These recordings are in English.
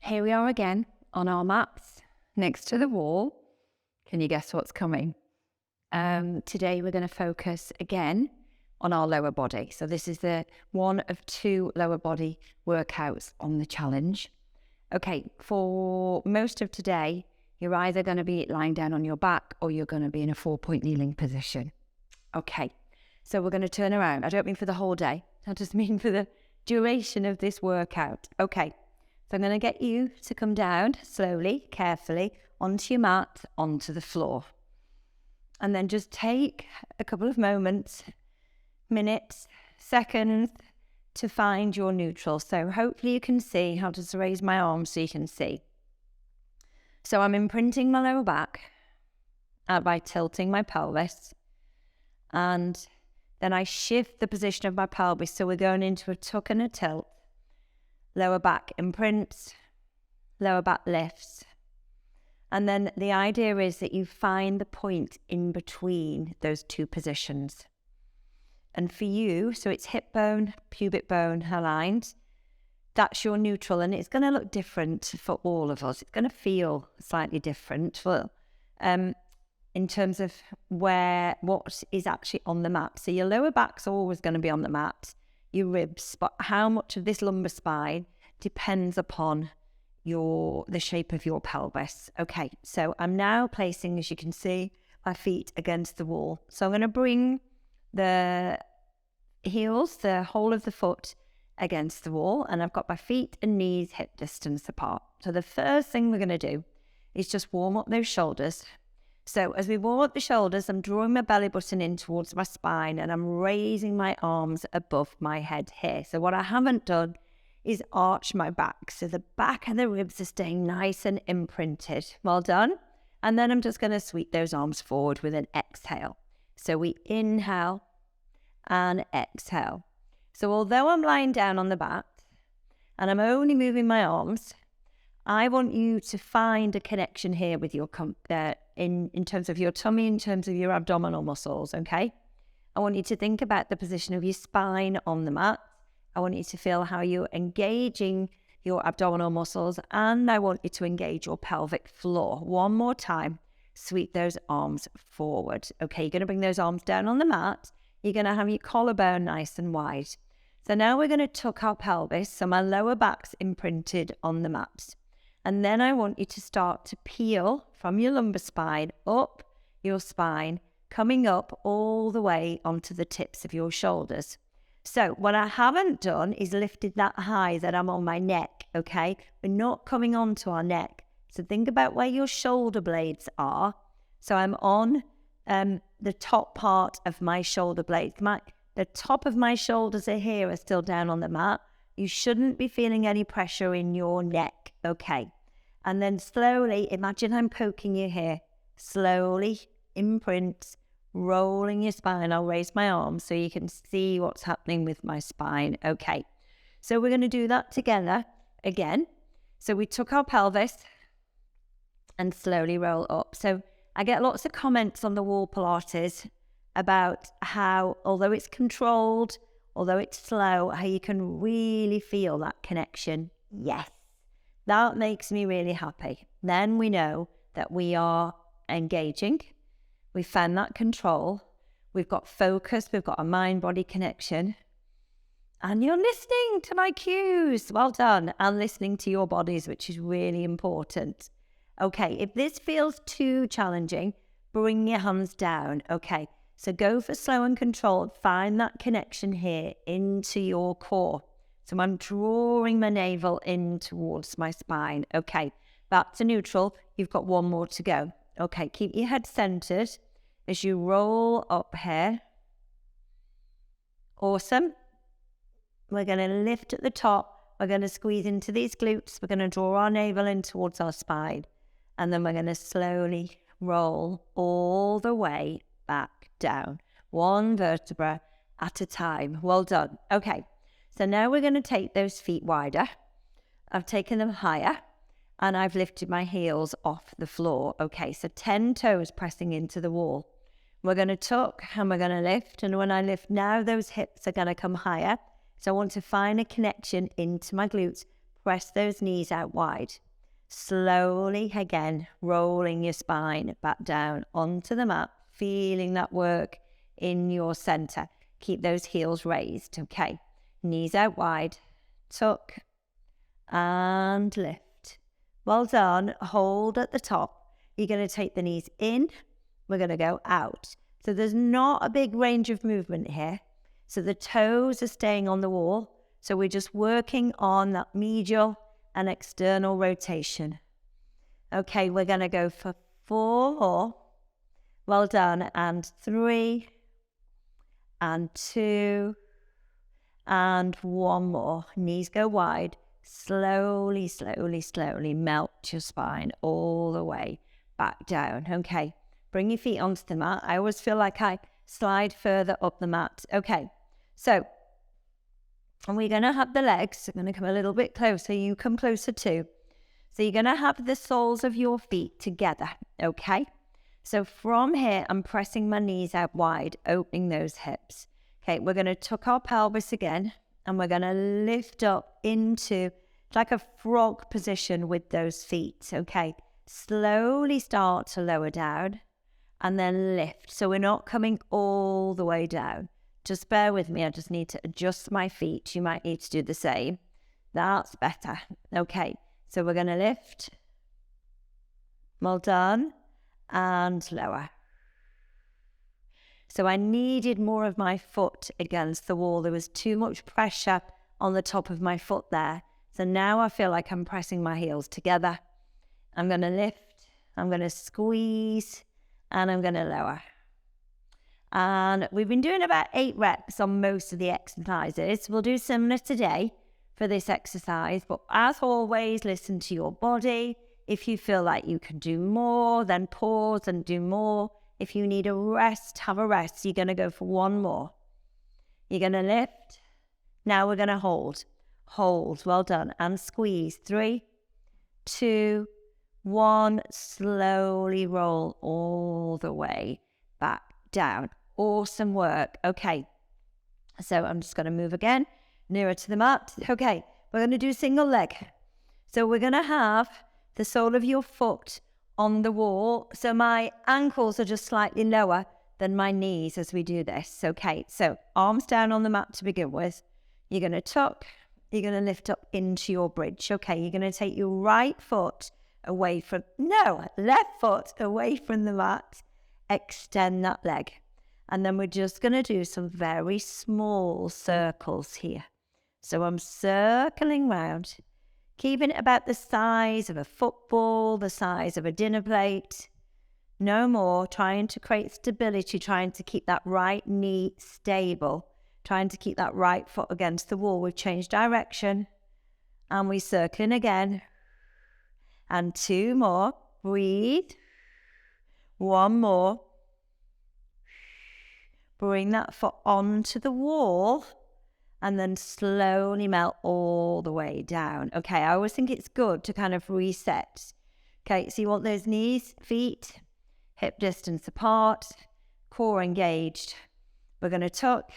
Here we are again on our mats next to the wall. Can you guess what's coming? Today we're going to focus again on our lower body. So this is the one of two lower body workouts on the challenge. Okay, for most of today, you're either going to be lying down on your back or you're going to be in a 4-point kneeling position. Okay, so we're going to turn around. I don't mean for the whole day. I just mean for the duration of this workout. Okay, so I'm going to get you to come down slowly, carefully, onto your mat, onto the floor. And then just take a couple of moments, minutes, seconds to find your neutral. So hopefully you can see. I'll just raise my arms so you can see. So I'm imprinting my lower back by tilting my pelvis. And then I shift the position of my pelvis. So we're going into a tuck and a tilt. Lower back imprints, lower back lifts. And then the idea is that you find the point in between those two positions. And for you, so it's hip bone, pubic bone aligned. That's your neutral, and it's going to look different for all of us. It's going to feel slightly different in terms of what is actually on the mat. So your lower back's always going to be on the mat, your ribs, but how much of this lumbar spine depends upon the shape of your pelvis. Okay, so I'm now placing, as you can see, my feet against the wall. So I'm going to bring the heels, the whole of the foot against the wall, and I've got my feet and knees hip distance apart. So the first thing we're going to do is just warm up those shoulders. So as we warm up the shoulders, I'm drawing my belly button in towards my spine and I'm raising my arms above my head here. So what I haven't done is arch my back. So the back of the ribs are staying nice and imprinted. Well done. And then I'm just going to sweep those arms forward with an exhale. So we inhale and exhale. So although I'm lying down on the back and I'm only moving my arms, I want you to find a connection here with your in terms of your tummy, in terms of your abdominal muscles, okay? I want you to think about the position of your spine on the mat. I want you to feel how you're engaging your abdominal muscles, and I want you to engage your pelvic floor. One more time, sweep those arms forward. Okay, you're going to bring those arms down on the mat. You're going to have your collarbone nice and wide. So now we're going to tuck our pelvis, so my lower back's imprinted on the mat. And then I want you to start to peel from your lumbar spine up your spine, coming up all the way onto the tips of your shoulders. So what I haven't done is lifted that high that I'm on my neck, okay? We're not coming onto our neck. So think about where your shoulder blades are. So I'm on the top part of my shoulder blades. The top of my shoulders are here, are still down on the mat. You shouldn't be feeling any pressure in your neck, okay? And then slowly, imagine I'm poking you here. Slowly imprint, rolling your spine. I'll raise my arms so you can see what's happening with my spine. Okay, so we're going to do that together again. So we took our pelvis and slowly roll up. So I get lots of comments on the wall Pilates about how, although it's controlled, although it's slow, how you can really feel that connection. Yes, that makes me really happy. Then we know that we are engaging. We found that control. We've got focus. We've got a mind-body connection. And you're listening to my cues. Well done. And listening to your bodies, which is really important. Okay, if this feels too challenging, bring your hands down. Okay, so go for slow and controlled. Find that connection here into your core. So I'm drawing my navel in towards my spine. Okay, back to neutral. You've got one more to go. Okay, keep your head centered as you roll up here. Awesome. We're going to lift at the top. We're going to squeeze into these glutes. We're going to draw our navel in towards our spine. And then we're going to slowly roll all the way back down. One vertebra at a time. Well done. Okay, so now we're going to take those feet wider. I've taken them higher. And I've lifted my heels off the floor. Okay, so 10 toes pressing into the wall. We're going to tuck and we're going to lift. And when I lift now, those hips are going to come higher. So I want to find a connection into my glutes, press those knees out wide. Slowly, again, rolling your spine back down onto the mat, feeling that work in your center. Keep those heels raised, okay? Knees out wide, tuck, and lift. Well done. Hold at the top. You're going to take the knees in. We're going to go out. So there's not a big range of movement here. So the toes are staying on the wall. So we're just working on that medial and external rotation. Okay, we're going to go for 4. Well done. And 3, and 2, and 1 more. Knees go wide. Slowly, slowly, slowly melt your spine all the way back down. Okay, bring your feet onto the mat. I always feel like I slide further up the mat. Okay, so and we're going to have the legs. I'm going to come a little bit closer. You come closer too. So you're going to have the soles of your feet together, okay? So from here, I'm pressing my knees out wide, opening those hips. Okay, we're going to tuck our pelvis again, and we're going to lift up into like a frog position with those feet, okay? Slowly start to lower down and then lift. So we're not coming all the way down. Just bear with me. I just need to adjust my feet. You might need to do the same. That's better. Okay, so we're going to lift. Well done. And lower. So I needed more of my foot against the wall. There was too much pressure on the top of my foot there. So now I feel like I'm pressing my heels together. I'm going to lift. I'm going to squeeze. And I'm going to lower. And we've been doing about 8 reps on most of the exercises. We'll do similar today for this exercise. But as always, listen to your body. If you feel like you can do more, then pause and do more. If you need a rest, have a rest. You're going to go for 1 more. You're going to lift. Now we're going to hold. Hold. Well done. And squeeze. 3, 2, 1. Slowly roll all the way back down. Awesome work. Okay. So I'm just going to move again, nearer to the mat. Okay. We're going to do single leg. So we're going to have the sole of your foot on the wall. So my ankles are just slightly lower than my knees as we do this. Okay. So arms down on the mat to begin with. You're going to tuck. You're going to lift up into your bridge. Okay. You're going to take your right foot away from, left foot away from the mat. Extend that leg. And then we're just going to do some very small circles here. So I'm circling round, keeping it about the size of a football, the size of a dinner plate. No more. Trying to create stability, trying to keep that right knee stable, trying to keep that right foot against the wall. We've changed direction. And we're circling again. And 2 more. Breathe. 1 more. Bring that foot onto the wall and then slowly melt all the way down. Okay, I always think it's good to kind of reset. Okay, so you want those knees, feet, hip distance apart, core engaged. We're going to tuck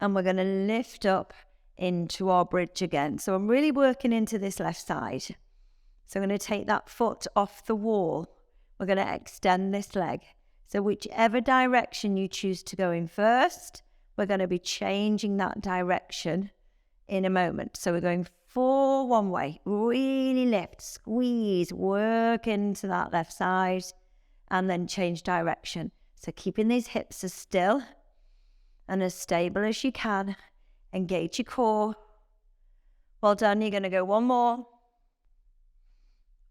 and we're going to lift up into our bridge again. So I'm really working into this left side. So I'm going to take that foot off the wall. We're going to extend this leg. So whichever direction you choose to go in first, we're going to be changing that direction in a moment. So we're going for one way. Really lift, squeeze, work into that left side, and then change direction. So keeping these hips as still and as stable as you can. Engage your core. Well done. You're going to go 1 more.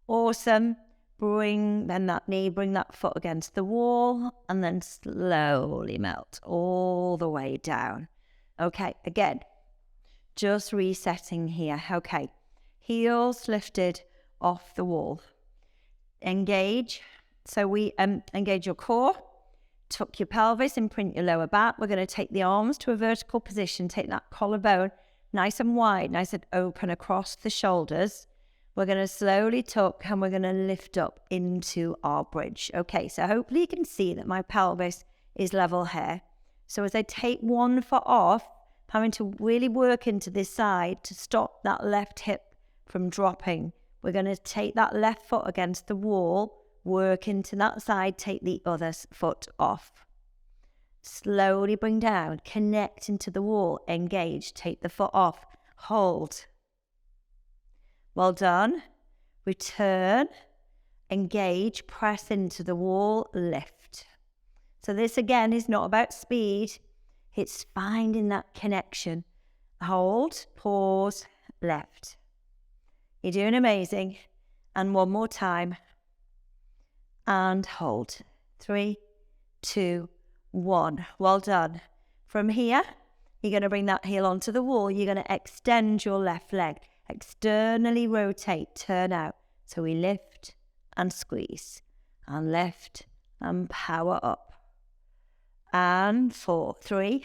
Awesome. Bring that foot against the wall and then slowly melt all the way down. Okay, again, just resetting here. Okay, heels lifted off the wall. Engage. So we engage your core, tuck your pelvis, imprint your lower back. We're going to take the arms to a vertical position, take that collarbone nice and wide, nice and open across the shoulders. We're going to slowly tuck and we're going to lift up into our bridge. Okay, so hopefully you can see that my pelvis is level here. So as I take 1 foot off, I'm having to really work into this side to stop that left hip from dropping. We're going to take that left foot against the wall, work into that side, take the other foot off. Slowly bring down, connect into the wall, engage, take the foot off, hold. Well done. Return, engage, press into the wall, lift. So this again is not about speed, it's finding that connection. Hold, pause, lift. You're doing amazing. And one more time. And hold. 3, 2, 1. Well done. From here, you're going to bring that heel onto the wall. You're going to extend your left leg. Externally rotate, turn out. So we lift and squeeze. And lift and power up. And 4, 3,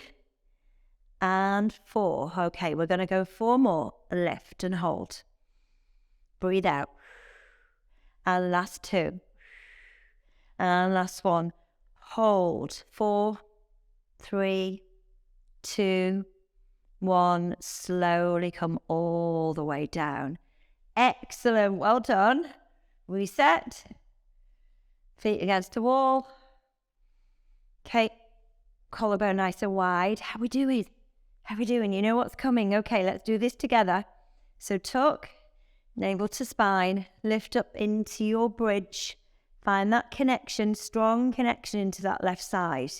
and 4. Okay, we're going to go 4 more. Lift and hold. Breathe out. And last 2. And last 1. Hold. 4, 3, 2, 1. Slowly come all the way down. Excellent. Well done. Reset. Feet against the wall. Okay. Collarbone nice and wide. How we doing? How we doing? You know what's coming. Okay, let's do this together. So tuck, navel to spine, lift up into your bridge. Find that connection, strong connection into that left side.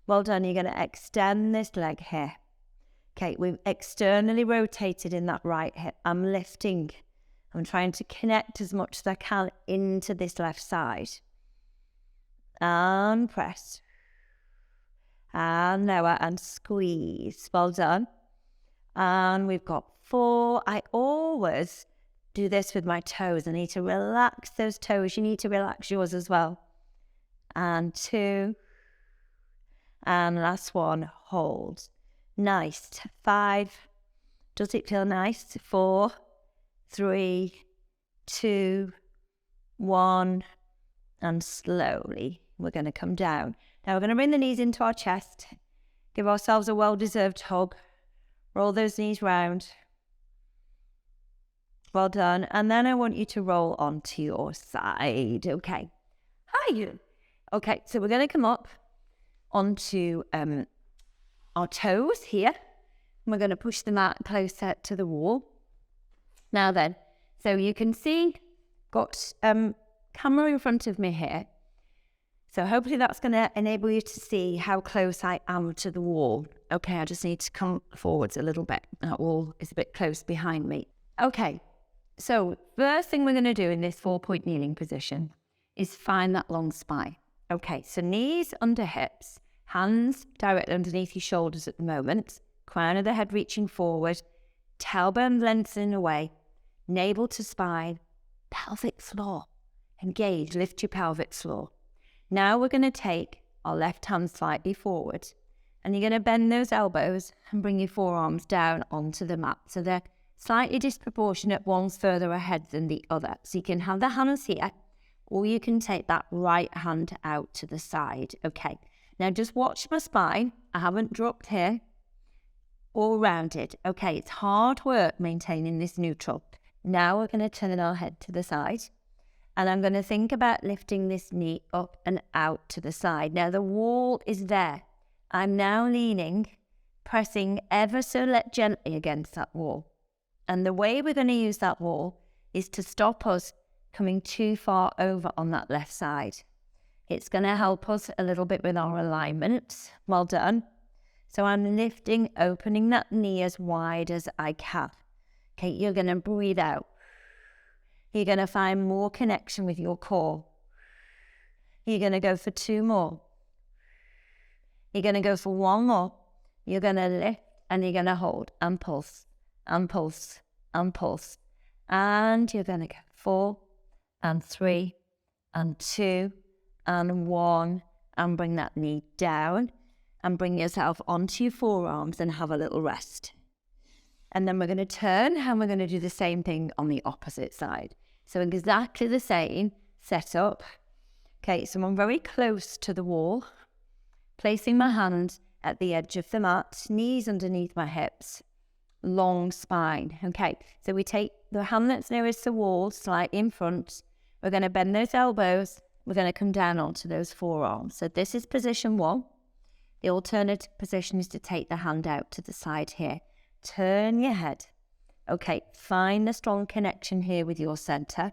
Well done. You're going to extend this leg here. Okay, we've externally rotated in that right hip. I'm lifting. I'm trying to connect as much as I can into this left side. And press. And lower and squeeze. Well done. And we've got 4. I always do this with my toes. I need to relax those toes. You need to relax yours as well. And 2. And last 1. Hold. Nice. 5. Does it feel nice? 4, 3, 2, 1. And slowly we're going to come down. Now we're going to bring the knees into our chest. Give ourselves a well-deserved hug. Roll those knees round. Well done. And then I want you to roll onto your side. Okay. Hi. Okay, so we're going to come up onto our toes here. We're going to push the mat closer to the wall. Now then, so you can see, got camera in front of me here. So hopefully that's going to enable you to see how close I am to the wall. Okay, I just need to come forwards a little bit. That wall is a bit close behind me. Okay, so first thing we're going to do in this 4-point kneeling position is find that long spine. Okay, so knees under hips, hands directly underneath your shoulders at the moment, crown of the head reaching forward, tailbone lengthening away, navel to spine, pelvic floor. Engage, lift your pelvic floor. Now we're going to take our left hand slightly forward and you're going to bend those elbows and bring your forearms down onto the mat. So they're slightly disproportionate, one's further ahead than the other. So you can have the hands here or you can take that right hand out to the side. Okay, now just watch my spine. I haven't dropped here or rounded. Okay, it's hard work maintaining this neutral. Now we're going to turn our head to the side. And I'm going to think about lifting this knee up and out to the side. Now the wall is there. I'm now leaning, pressing ever so gently against that wall. And the way we're going to use that wall is to stop us coming too far over on that left side. It's going to help us a little bit with our alignment. Well done. So I'm lifting, opening that knee as wide as I can. Okay, you're going to breathe out. You're going to find more connection with your core. You're going to go for 2 more. You're going to go for 1 more. You're going to lift and you're going to hold and pulse and pulse and pulse. And you're going to go 4 and 3 and 2 and 1 and bring that knee down and bring yourself onto your forearms and have a little rest. And then we're going to turn and we're going to do the same thing on the opposite side. So exactly the same setup. Okay, so I'm very close to the wall, placing my hand at the edge of the mat, knees underneath my hips, long spine. Okay, so we take the hand that's nearest the wall, slightly in front. We're going to bend those elbows. We're going to come down onto those forearms. So this is position 1. The alternative position is to take the hand out to the side here. Turn your head. Okay, find the strong connection here with your center.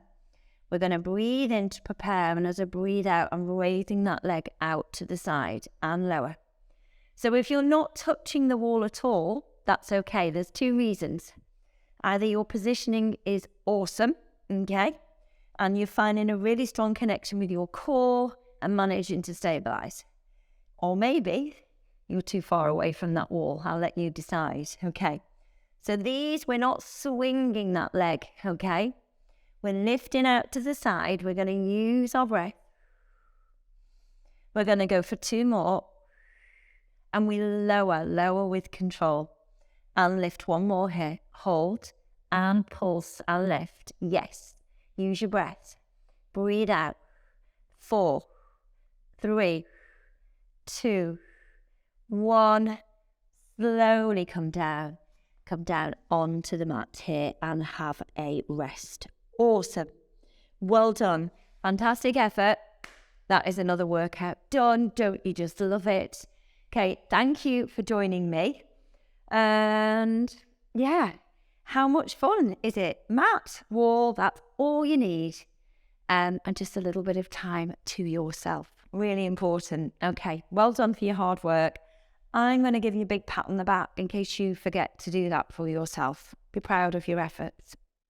We're going to breathe in to prepare, and as I breathe out, I'm raising that leg out to the side and lower. So if you're not touching the wall at all, that's okay. There's 2 reasons. Either your positioning is awesome, okay, and you're finding a really strong connection with your core and managing to stabilize. Or maybe you're too far away from that wall. I'll let you decide, okay. So we're not swinging that leg, okay. We're lifting out to the side. We're going to use our breath. We're going to go for 2 more. And we lower with control. And lift 1 more here. Hold and pulse and lift. Yes. Use your breath. Breathe out. 4, 3, 2, 1. Slowly come down. Come down onto the mat here and have a rest. Awesome. Well done. Fantastic effort. That is another workout done. Don't you just love it? Okay, thank you for joining me. And yeah, how much fun is it? Mat, wall, that's all you need. And just a little bit of time to yourself. Really important. Okay, well done for your hard work. I'm going to give you a big pat on the back in case you forget to do that for yourself. Be proud of your efforts.